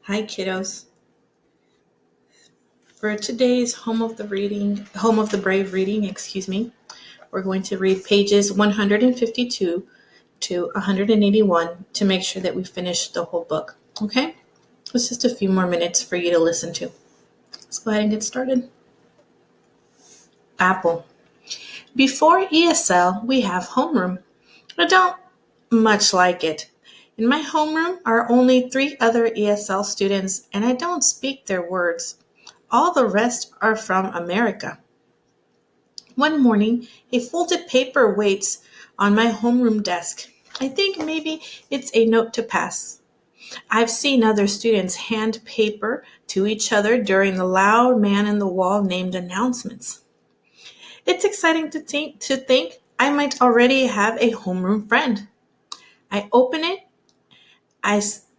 Hi, kiddos. For today's Home of the Brave reading, we're going to read pages 152 to 181 to make sure that we finish the whole book. Okay? It's just a few more minutes for you to listen to. Let's go ahead and get started. Apple. Before ESL, we have homeroom. I don't much like it. In my homeroom are only 3 other ESL students, and I don't speak their words. All the rest are from America. One morning, a folded paper waits on my homeroom desk. I think maybe it's a note to pass. I've seen other students hand paper to each other during the loud man in the wall named announcements. It's exciting to think I might already have a homeroom friend. I open it.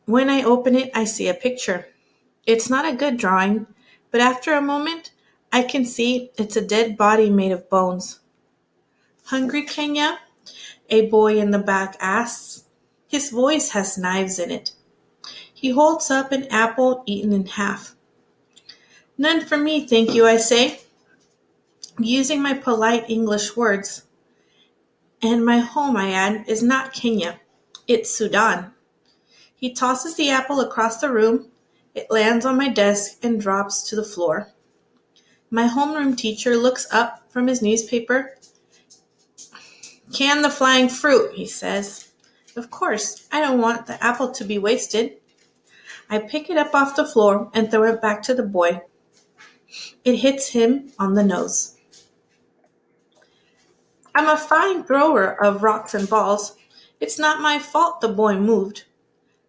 When I open it, I see a picture. It's not a good drawing, but after a moment, I can see it's a dead body made of bones. Hungry, Kenya? A boy in the back asks. His voice has knives in it. He holds up an apple eaten in half. None for me, thank you, I say, using my polite English words. And my home, I add, is not Kenya. It's Sudan. He tosses the apple across the room. It lands on my desk and drops to the floor. My homeroom teacher looks up from his newspaper. Can the flying fruit, he says. Of course, I don't want the apple to be wasted. I pick it up off the floor and throw it back to the boy. It hits him on the nose. I'm a fine thrower of rocks and balls. It's not my fault the boy moved.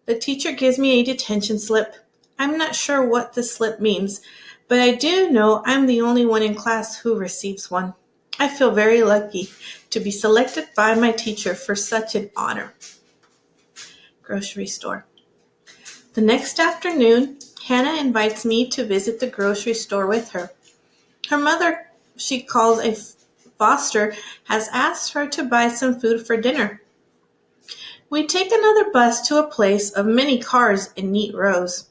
The teacher gives me a detention slip. I'm not sure what this slip means, but I do know I'm the only one in class who receives one. I feel very lucky to be selected by my teacher for such an honor. Grocery store. The next afternoon, Hannah invites me to visit the grocery store with her. Her mother, she calls a foster, has asked her to buy some food for dinner. We take another bus to a place of many cars in neat rows.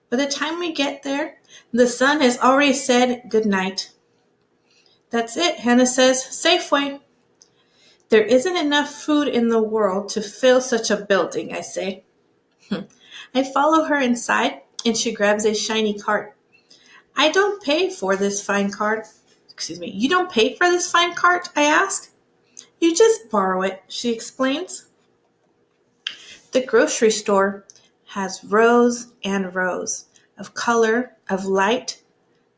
By the time we get there, the sun has already said good night. That's it, Hannah says. Safeway. There isn't enough food in the world to fill such a building, I say. I follow her inside, and she grabs a shiny cart. I don't pay for this fine cart. You don't pay for this fine cart, I ask. You just borrow it, she explains. The grocery store has rows and rows of color, of light,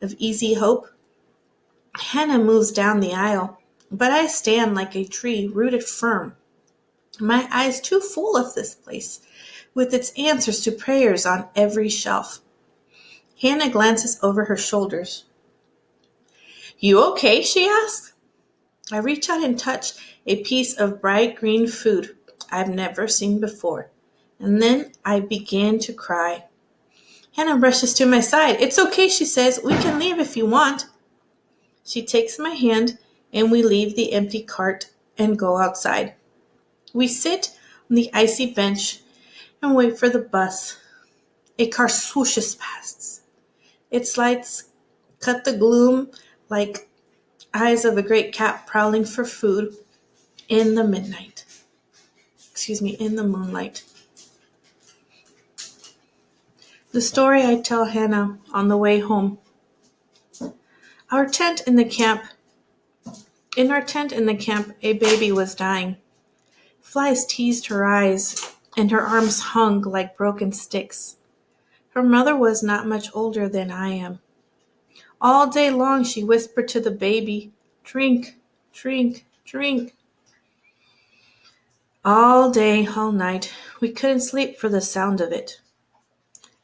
of easy hope. Hannah moves down the aisle, but I stand like a tree rooted firm. My eyes too full of this place, with its answers to prayers on every shelf. Hannah glances over her shoulders. You okay? She asks. I reach out and touch a piece of bright green food I've never seen before, and then I begin to cry. Hannah rushes to my side. It's okay, she says. We can leave if you want. She takes my hand, and we leave the empty cart and go outside. We sit on the icy bench and wait for the bus. A car swooshes past. Its lights cut the gloom like eyes of a great cat prowling for food in the in the moonlight. The story I tell Hannah on the way home. Our tent in the camp. In our tent in the camp, a baby was dying. Flies teased her eyes, and her arms hung like broken sticks. Her mother was not much older than I am. All day long she whispered to the baby, drink, drink, drink. All day, all night, we couldn't sleep for the sound of it.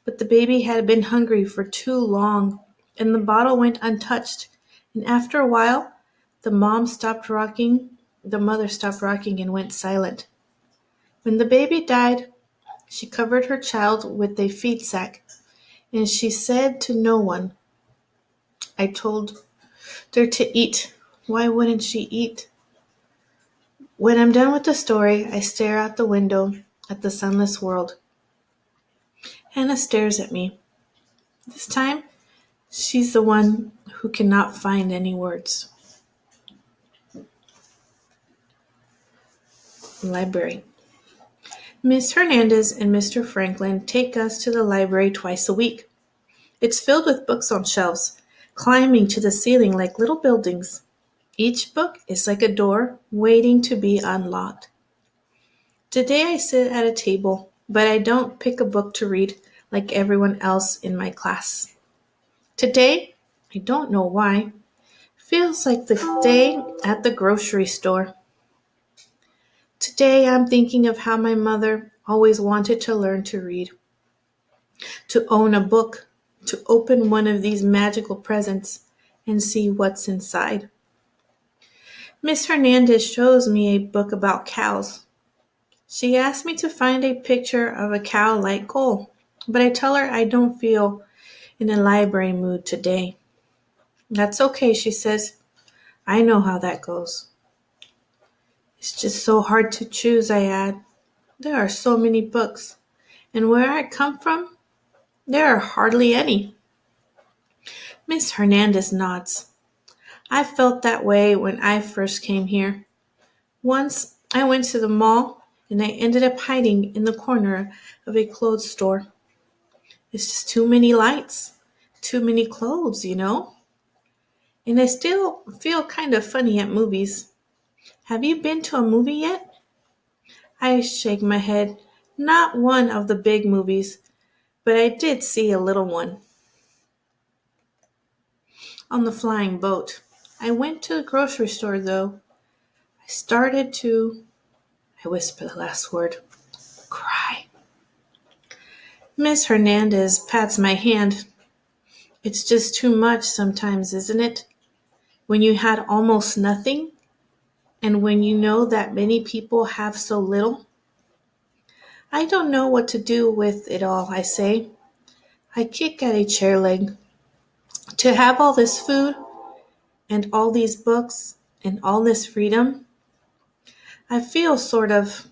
But the baby had been hungry for too long, and the bottle went untouched, and after a while, the mother stopped rocking and went silent. When the baby died, she covered her child with a feed sack, and she said to no one. I told her to eat. Why wouldn't she eat? When I'm done with the story, I stare out the window at the sunless world. Hannah stares at me. This time, she's the one who cannot find any words. Library. Miss Hernandez and Mr. Franklin take us to the library twice a week. It's filled with books on shelves, climbing to the ceiling like little buildings. Each book is like a door waiting to be unlocked. Today I sit at a table, but I don't pick a book to read like everyone else in my class. Today, I don't know why, feels like the day at the grocery store. Today I'm thinking of how my mother always wanted to learn to read, to own a book, to open one of these magical presents and see what's inside. Miss Hernandez shows me a book about cows. She asked me to find a picture of a cow like Cole, but I tell her I don't feel in a library mood today. That's okay, she says. I know how that goes. It's just so hard to choose, I add. There are so many books, and where I come from, there are hardly any. Miss Hernandez nods. I felt that way when I first came here. Once I went to the mall and I ended up hiding in the corner of a clothes store. It's just too many lights, too many clothes, you know? And I still feel kind of funny at movies. Have you been to a movie yet? I shake my head. Not one of the big movies, but I did see a little one. On the flying boat. I went to the grocery store though. I started to, I whisper the last word, cry. Miss Hernandez pats my hand. It's just too much sometimes, isn't it? When you had almost nothing, and when you know that many people have so little. I don't know what to do with it all, I say. I kick at a chair leg. To have all this food, and all these books, and all this freedom, I feel sort of,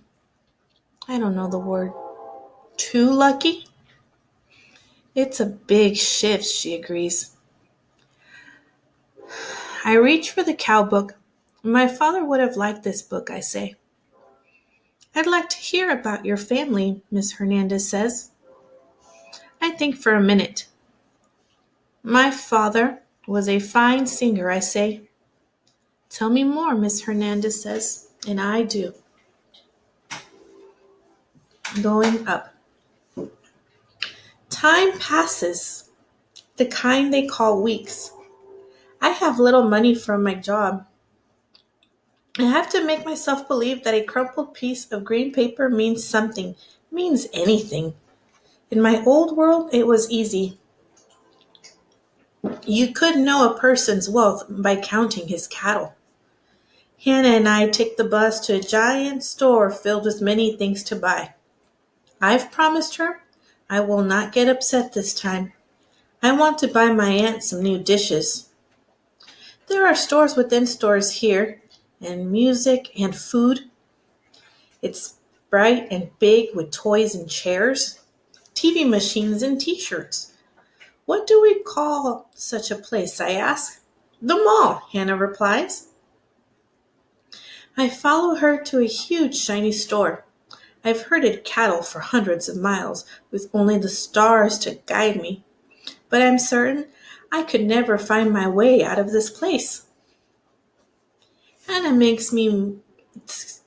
I don't know the word, too lucky? It's a big shift, she agrees. I reach for the cow book. My father would have liked this book, I say. I'd like to hear about your family, Miss Hernandez says. I think for a minute. My father was a fine singer, I say. Tell me more, Miss Hernandez says, and I do. Going up. Time passes, the kind they call weeks. I have little money from my job. I have to make myself believe that a crumpled piece of green paper means something, means anything. In my old world, it was easy. You could know a person's wealth by counting his cattle. Hannah and I take the bus to a giant store filled with many things to buy. I've promised her I will not get upset this time. I want to buy my aunt some new dishes. There are stores within stores here, and music and food. It's bright and big with toys and chairs, TV machines and t-shirts. What do we call such a place, I ask. The mall, Hannah replies. I follow her to a huge shiny store. I've herded cattle for hundreds of miles with only the stars to guide me, but I'm certain I could never find my way out of this place. Hannah makes me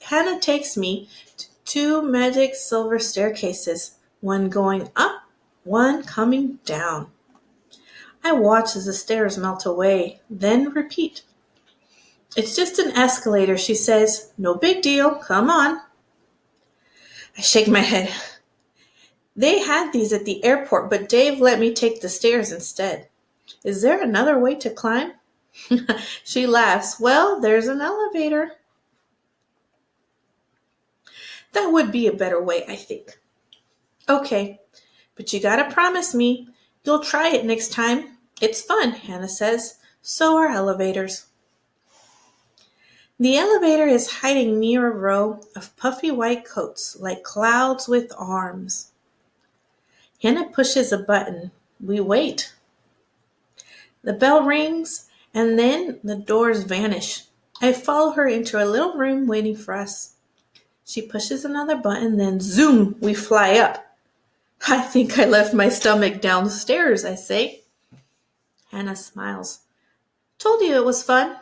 Hannah takes me to two magic silver staircases, one going up, one coming down. I watch as the stairs melt away, then repeat. It's just an escalator, she says. No big deal. Come on. I shake my head. They had these at the airport, but Dave let me take the stairs instead. Is there another way to climb? She laughs. Well, there's an elevator. That would be a better way, I think. Okay, but you gotta promise me you'll try it next time. It's fun, Hannah says. So are elevators. The elevator is hiding near a row of puffy white coats like clouds with arms. Hannah pushes a button. We wait. The bell rings, and then the doors vanish. I follow her into a little room waiting for us. She pushes another button, then zoom, we fly up. I think I left my stomach downstairs, I say. Hannah smiles. Told you it was fun.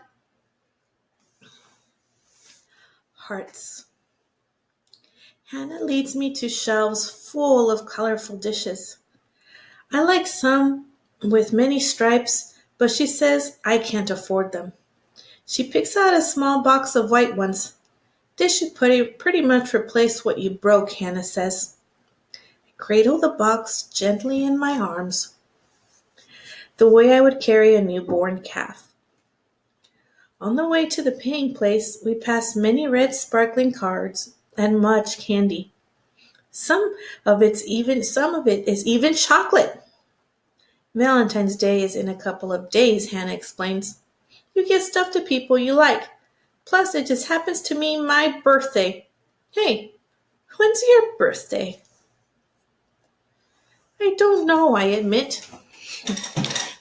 Hearts. Hannah leads me to shelves full of colorful dishes. I like some with many stripes, but she says I can't afford them. She picks out a small box of white ones. This should pretty much replace what you broke, Hannah says. I cradle the box gently in my arms, the way I would carry a newborn calf. On the way to the paying place, we pass many red sparkling cards and much candy. Some of it is even chocolate. Valentine's Day is in a couple of days, Hannah explains. You give stuff to people you like. Plus, it just happens to be my birthday. Hey, when's your birthday? I don't know, I admit.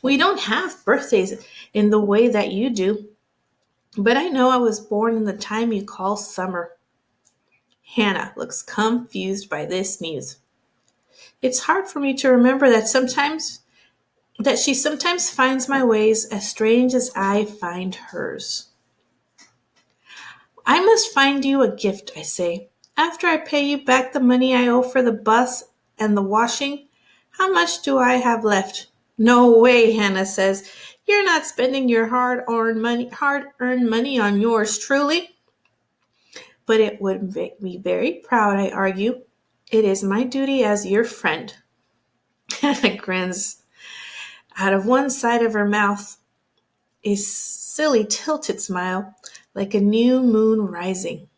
We don't have birthdays in the way that you do. But I know I was born in the time you call summer. Hannah looks confused by this news. It's hard for me to remember that she sometimes finds my ways as strange as I find hers. I must find you a gift, I say. After I pay you back the money I owe for the bus and the washing, how much do I have left? No way, Hannah says. You're not spending your hard-earned money on yours truly. But it would make me very proud, I argue. It is my duty as your friend. Hannah grins. Out of one side of her mouth, a silly tilted smile, like a new moon rising.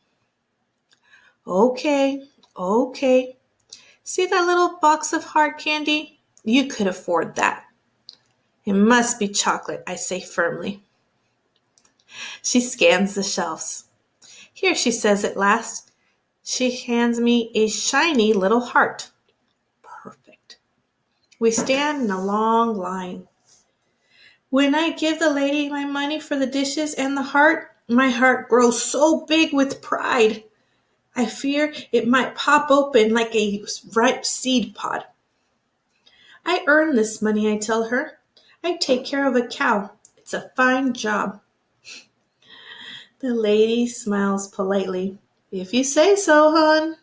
Okay, okay. See that little box of hard candy? You could afford that. It must be chocolate, I say firmly. She scans the shelves. Here, she says at last. She hands me a shiny little heart. Perfect. We stand in a long line. When I give the lady my money for the dishes and the heart, my heart grows so big with pride. I fear it might pop open like a ripe seed pod. I earn this money, I tell her. I take care of a cow. It's a fine job. The lady smiles politely. If you say so, hon.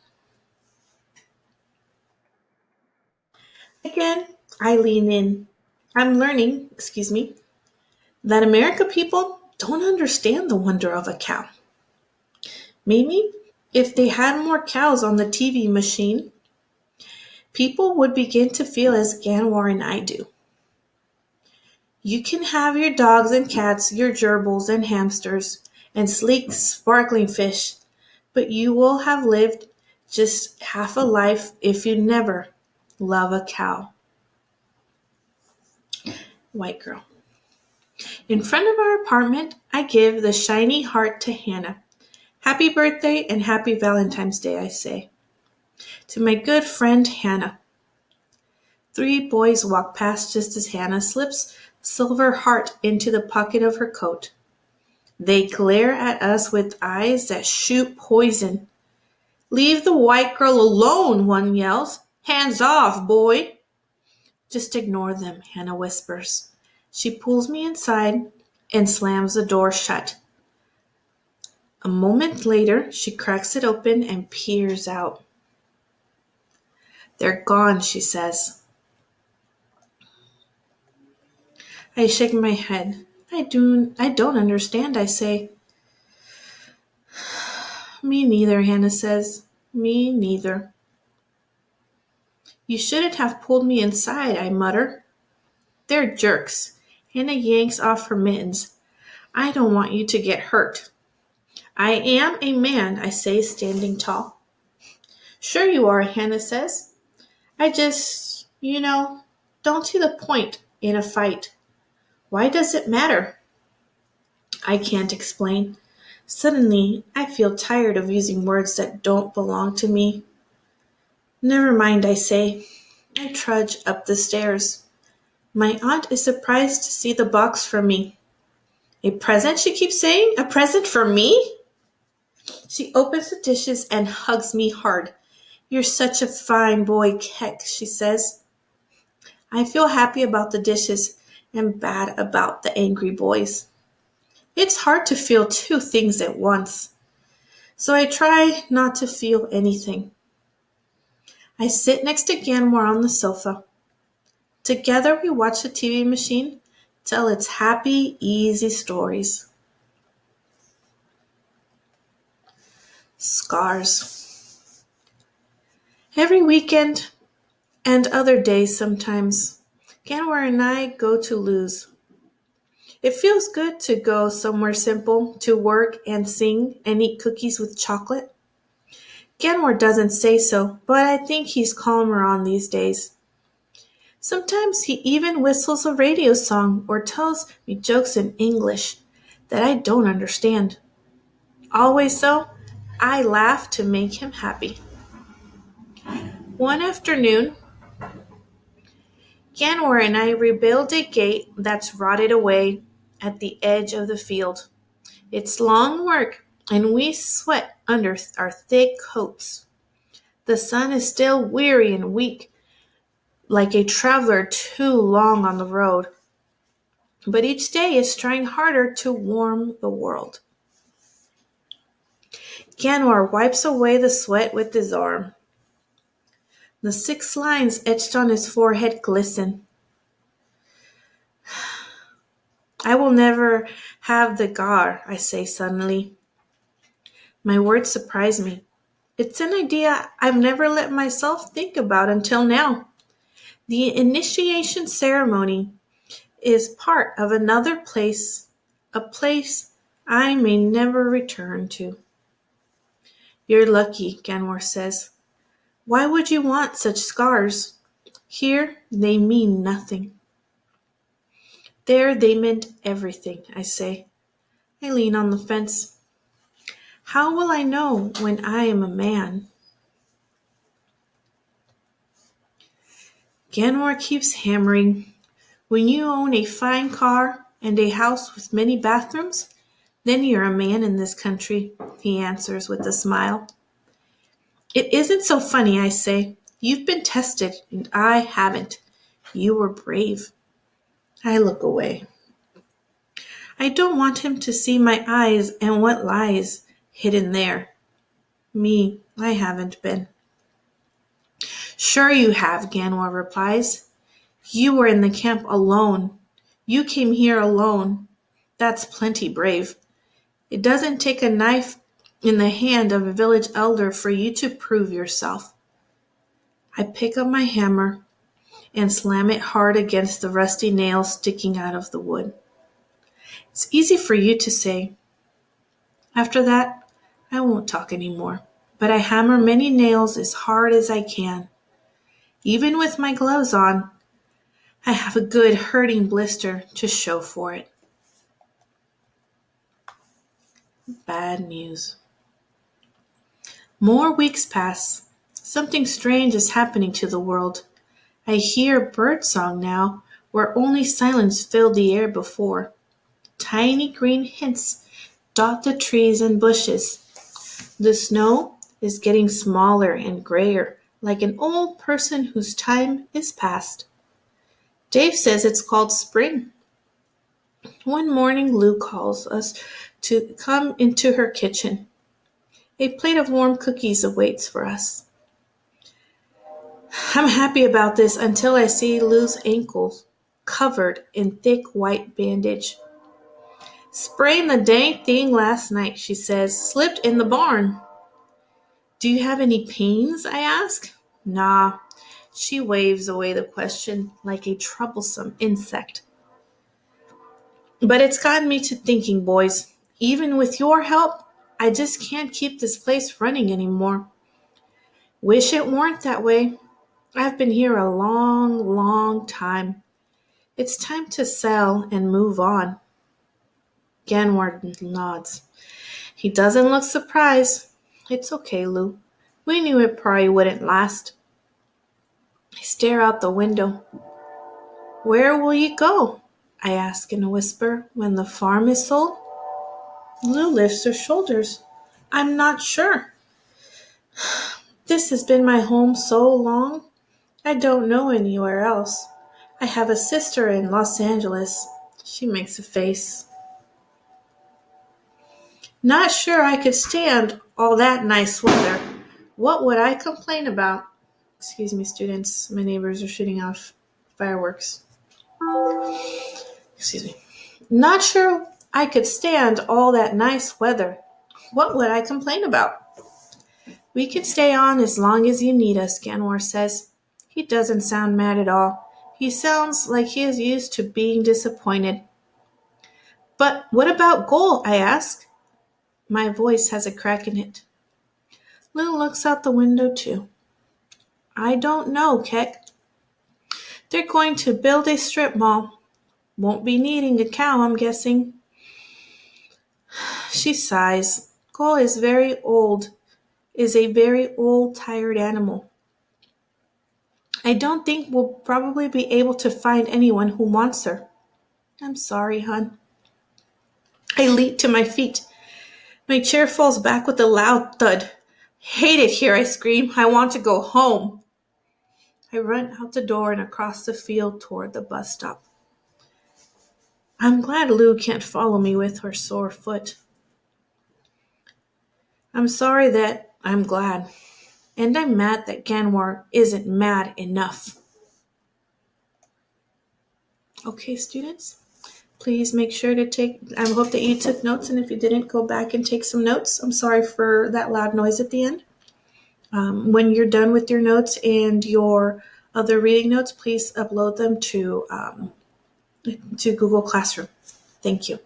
Again, I lean in. I'm learning, that American people don't understand the wonder of a cow. Maybe if they had more cows on the TV machine, people would begin to feel as Ganwar and I do. You can have your dogs and cats, your gerbils and hamsters, and sleek, sparkling fish, but you will have lived just half a life if you never love a cow. White girl. In front of our apartment, I give the shiny heart to Hannah. Happy birthday and happy Valentine's Day, I say. To my good friend Hannah. 3 boys walk past just as Hannah slips the silver heart into the pocket of her coat. They glare at us with eyes that shoot poison. Leave the white girl alone, one yells. Hands off, boy. Just ignore them, Hannah whispers. She pulls me inside and slams the door shut. A moment later, she cracks it open and peers out. They're gone, she says. I shake my head. I don't understand, I say. Me neither, Hannah says. Me neither. You shouldn't have pulled me inside, I mutter. They're jerks. Hannah yanks off her mittens. I don't want you to get hurt. I am a man, I say, standing tall. Sure you are, Hannah says. I just, don't see the point in a fight. Why does it matter? I can't explain. Suddenly, I feel tired of using words that don't belong to me. Never mind, I say. I trudge up the stairs. My aunt is surprised to see the box for me. A present, she keeps saying? A present for me? She opens the dishes and hugs me hard. You're such a fine boy, Keck, she says. I feel happy about the dishes and bad about the angry boys. It's hard to feel two things at once, so I try not to feel anything. I sit next to Ganmore on the sofa. Together we watch the TV machine tell its happy, easy stories. Scars. Every weekend and other days sometimes, Ganmore and I go to Lou's. It feels good to go somewhere simple, to work and sing and eat cookies with chocolate. Ganmore doesn't say so, but I think he's calmer on these days. Sometimes he even whistles a radio song or tells me jokes in English that I don't understand. Always so, I laugh to make him happy. One afternoon, Ganmore and I rebuilt a gate that's rotted away at the edge of the field. It's long work, and we sweat under our thick coats. The sun is still weary and weak, like a traveler too long on the road. But each day is trying harder to warm the world. Ganmore wipes away the sweat with his arm. The 6 lines etched on his forehead glisten. I will never have the gar, I say suddenly. My words surprise me. It's an idea I've never let myself think about until now. The initiation ceremony is part of another place, a place I may never return to. You're lucky, Ganmore says. Why would you want such scars? Here they mean nothing. There they meant everything, I say. I lean on the fence. How will I know when I am a man? Ganmore keeps hammering. When you own a fine car and a house with many bathrooms, then you're a man in this country, he answers with a smile. It isn't so funny, I say. You've been tested, and I haven't. You were brave. I look away. I don't want him to see my eyes and what lies hidden there. Me, I haven't been. Sure you have, Ganmore replies. You were in the camp alone. You came here alone. That's plenty brave. It doesn't take a knife in the hand of a village elder for you to prove yourself. I pick up my hammer and slam it hard against the rusty nails sticking out of the wood. It's easy for you to say. After that, I won't talk anymore, but I hammer many nails as hard as I can. Even with my gloves on, I have a good hurting blister to show for it. Bad news. More weeks pass. Something strange is happening to the world. I hear birdsong now, where only silence filled the air before. Tiny green hints dot the trees and bushes. The snow is getting smaller and grayer, like an old person whose time is past. Dave says it's called spring. One morning Lou calls us to come into her kitchen. A plate of warm cookies awaits for us. I'm happy about this until I see Lou's ankles covered in thick white bandage. Sprained the dang thing last night, she says. Slipped in the barn. Do you have any pains? I ask. Nah. She waves away the question like a troublesome insect. But it's gotten me to thinking, boys. Even with your help, I just can't keep this place running anymore. Wish it weren't that way. I've been here a long, long time. It's time to sell and move on. Ganmore nods. He doesn't look surprised. It's okay, Lou. We knew it probably wouldn't last. I stare out the window. Where will you go? I ask in a whisper. When the farm is sold? Lou lifts her shoulders. I'm not sure. This has been my home so long. I don't know anywhere else. I have a sister in Los Angeles. She makes a face. Not sure I could stand all that nice weather. What would I complain about? Excuse me, students. My neighbors are shooting off fireworks. Excuse me. Not sure I could stand all that nice weather. What would I complain about? We can stay on as long as you need us, Ganwar says. He doesn't sound mad at all. He sounds like he is used to being disappointed. But what about Goal? I ask. My voice has a crack in it. Lou looks out the window too. I don't know, Keck. They're going to build a strip mall. Won't be needing a cow, I'm guessing. She sighs. Cole is a very old, tired animal. I don't think we'll probably be able to find anyone who wants her. I'm sorry, hon. I leap to my feet. My chair falls back with a loud thud. Hate it here, I scream. I want to go home. I run out the door and across the field toward the bus stop. I'm glad Lou can't follow me with her sore foot. I'm sorry that I'm glad. And I'm mad that Ganwar isn't mad enough. Okay, students, please make sure to I hope that you took notes, and if you didn't, go back and take some notes. I'm sorry for that loud noise at the end. When you're done with your notes and your other reading notes, please upload them to Google Classroom. Thank you.